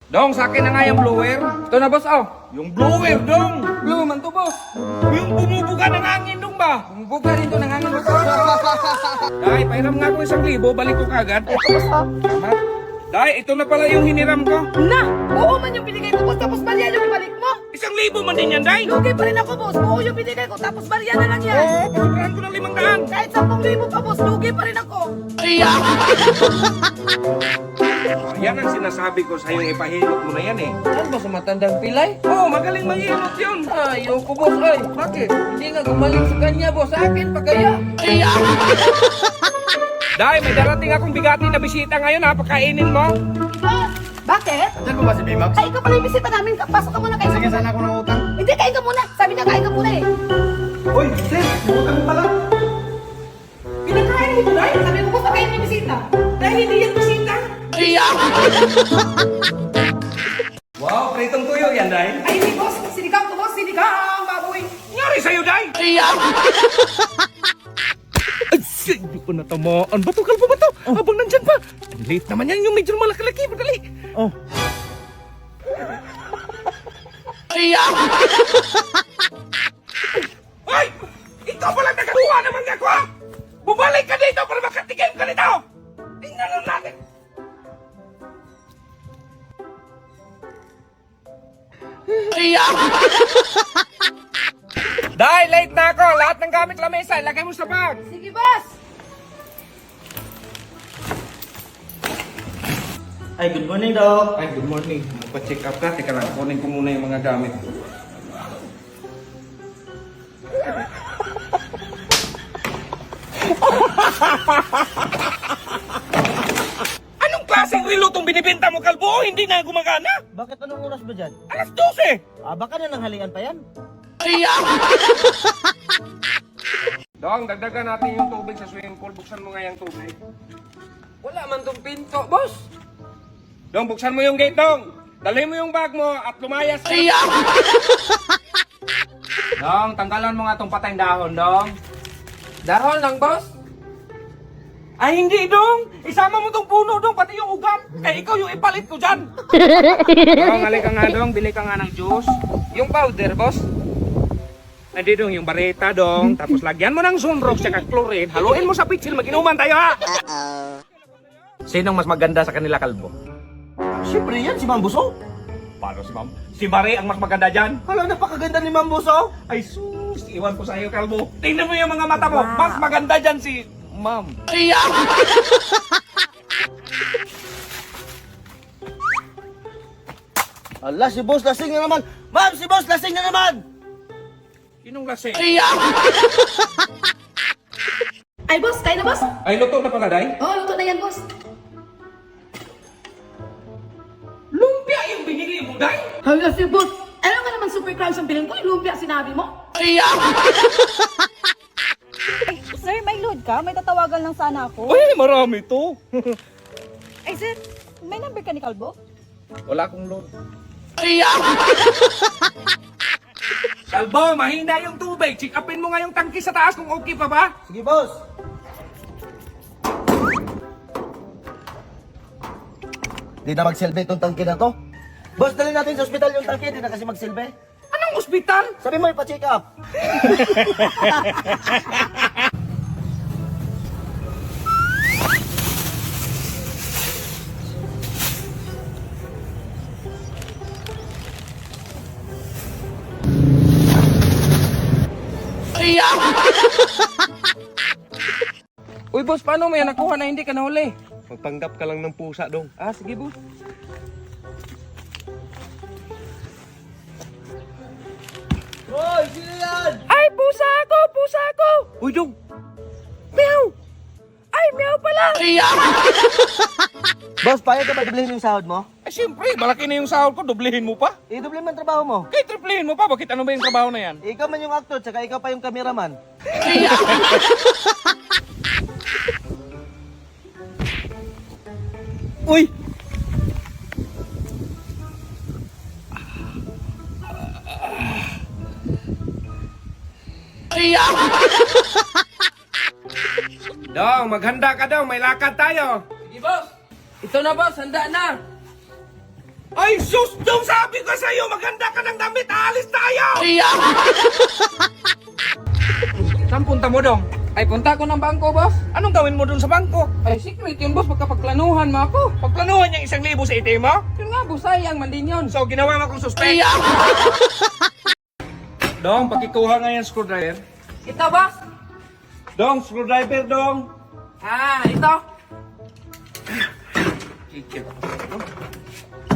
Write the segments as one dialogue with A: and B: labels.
A: Dong, sa akin na nga yung blower.
B: Ito na, boss, oh.
A: Yung blower, dong.
B: Blue man to, boss.
A: Yung bumubuga ng hangin, dong ba?
B: Buga rin to ng hangin, boss.
A: Dahil, pahiram nga ako 1,000, balik ko kagad.
C: Ito, boss, oh.
A: Dahil, ito na pala yung hiniram ko.
C: Na! Oo man yung binigay ko, boss. Tapos barya yung ibalik mo.
A: 1,000 man din yan, Day.
C: Lugi pa rin ako, boss. Oo yung binigay ko. Tapos barya na lang yan.
A: Oo, pasukrahan ko ng 500.
C: Kahit 10,000 pa, boss. Lugi pa rin ako.
A: Yan ang sinasabi ko sa'yo, ipahilot mo na yan eh.
B: Saan ba sa matandang pilay?
A: Oo, magaling mahilot yun.
B: Ayoko, boss, ay. Bakit? Hindi nga gumaling sa kanya, boss. Sa akin pa kaya.
A: Dahil, may darating akong bigati na bisita ngayon, ha? Pakainin mo.
C: Boss! Bakit?
D: Diyan mo ba si Bimax?
C: Ay, ikaw pala yung bisita namin. Pasok ka muna, kain ka
D: Sige,
C: muna.
D: sana ako ng utang.
C: Hindi, kain ka muna. Sabi niya, kain ka muna eh.
D: Uy, sir, utang pala.
C: Pinakain mo, Day. Sabi ko, boss, pakain yung bisita. Dahil hindi yan bisita.
A: Wow, pritong tuyo yan, Day.
C: Ay, hindi, boss. Sinigang ko, boss. Sinigang, baboy.
A: Nangyari sa'yo, Day? Ay, hindi ko natamaan. Bato, kalbo ba to? Habang nandyan pa. Ang late naman yan, yung medyo malaki-laki. Madali.
D: Oh.
A: Ay! Ikaw pala nakakuha naman ako, ha? Bumalik ka dito para makatigim ka nito! Tingnan lang natin. Dahil late na ako, lahat ng gamit lamesa, ilagay mo sa bag.
C: Sige, boss.
D: Ay, good morning, Doc.
A: Ay, good morning. Magpa-check up ka. Teka lang, kunin ko muna yung mga gamit ko. Anong klaseng relo itong binibenta mo, Kalbo? Hindi na gumagana?
D: Bakit anong oras ba dyan?
A: Alas 12!
D: Baka na nanghalian pa yan.
A: Dong, dagdagan natin yung tubig sa swimming pool. Buksan mo nga yung tubig.
B: Wala man tong pinto, boss.
A: Dong, buksan mo yung gate, Dong. Dali mo yung bag mo at lumayas ka. Dong, tanggalan mo nga itong patay dahon, Dong.
B: Dahon lang, boss.
A: Ay, hindi, Dong. Isama mo tong puno, Dong. Pati yung ugat. Eh, ikaw yung ipalit ko dyan. Dong, halika nga, Dong. Bili ka nga ng juice.
B: Yung powder, boss.
A: Hindi, Dong. Yung bareta, Dong. Tapos lagyan mo ng sunrock at chlorine. Haluin mo sa pitsil. Mag-inuman tayo, ha? Sinong mas maganda sa kanila, Kalbo?
D: Siyempre yan, si Ma'am Buso.
A: Paano si Ma'am? Si Mari ang mas maganda dyan.
D: Hala, napakaganda ni Ma'am Buso.
A: Ay, sus. Iwan ko sa iyo, Kalbo. Tingnan mo yung mga mata mo. Mas maganda dyan si Ma'am.
D: Ala, si Boss lasing na naman. Ma'am, si Boss lasing na naman.
A: Sinong lasing?
C: Ay, boss. Kain na, boss.
A: Ay, luto na pala, Day.
C: Oo, luto na yan, boss.
A: Lumpia yung binili mo, Day.
C: Hala, si boss. Alam ka naman super crunch ang bilhin ko. Yung lumpia sinabi mo.
E: Ay, sir, may load ka? May tatawagan lang sana ako.
A: Uy, marami to.
E: Ay, sir, may number ka ni Kalbo?
A: Wala akong load. Kalbo, mahina yung tubig. Check upin mo nga yung tangki sa taas kung okay pa ba.
D: Sige, Boss. Di na magsilbi itong tangke na to. Boss, dali natin sa ospital yung tangke. Di na kasi magsilbi.
A: Anong ospital?
D: Sabi mo, ipa-check up.
B: Uy, boss, paano mo yan nakuha na hindi ka nahuli?
D: Magpanggap ka lang ng pusa, dong.
B: Ah, sige, boss.
D: Hoy, sino yan?
C: Ay, pusa ako! Pusa ako!
A: Uy, Dong.
C: Meow! Ay, meow pala!
D: Boss, payag ka ba dublihin yung sahod mo?
A: Eh, siyempre, malaki na yung sahod ko. Dublihin mo pa.
D: I-dublihin mo ang trabaho mo.
A: Kaya triplihin mo pa. Bakit ano ba yung trabaho na yan?
D: Ikaw man yung actor, tsaka ikaw pa yung cameraman.
A: Uy! Dong, maghanda ka daw. May lakad tayo.
B: Sige, boss. Ito na, boss. Handa na.
A: Ay, sus! Dong, sabi ko sa'yo, maganda ka ng damit, alis tayo! Saan punta mo, Dong?
B: Ay, punta ko ng bangko, boss.
A: Anong gawin mo dun sa bangko?
B: Ay, secret yun, boss. Magkapagplanuhan mo ako.
A: Pagplanuhan niyang 1,000 sa ATM mo?
B: Yun nga, boss. Sayang man din yun.
A: So, ginawa mo akong suspect. Dong, pakikuha nga yung screwdriver.
B: Ito, boss.
A: Dong, screwdriver, Dong.
B: Ah, ito.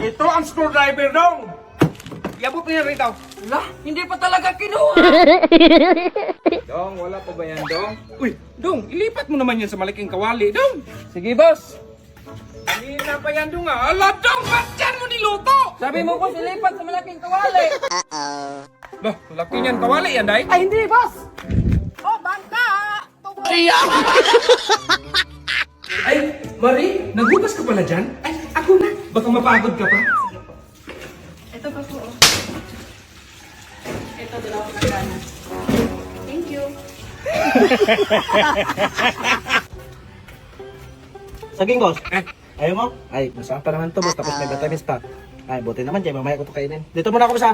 A: Ito ang screwdriver, Dong. Iabot niya rito.
B: Wala, hindi pa talaga kinuha.
A: Dong, wala pa ba yan, Dong? Uy, Dong, ilipat mo naman yan sa malaking kawali, Dong.
B: Sige, boss.
A: Kanina pa yan, Dong, ah. Ala, Dong, ba't dyan mo niluto?
B: Sabi mo, boss, ilipat sa malaking kawali.
A: Bah, laki niyan kawali yan, Day.
B: Ay, hindi, boss. Oh, bangka.
A: Ay, Marie, nagugas ka pala dyan? Ay, ako na. Baka mapagod ka pa.
C: Ito pa po. Ito, dalawa ko na. Thank you.
D: Saging, boss.
A: Ayaw mo?
D: Ay, masarap pa naman to, boss. Tapos may vitamins pa. Ay, buti naman, Jay. Mamaya ko to kainin. Dito muna ako, boss, ha?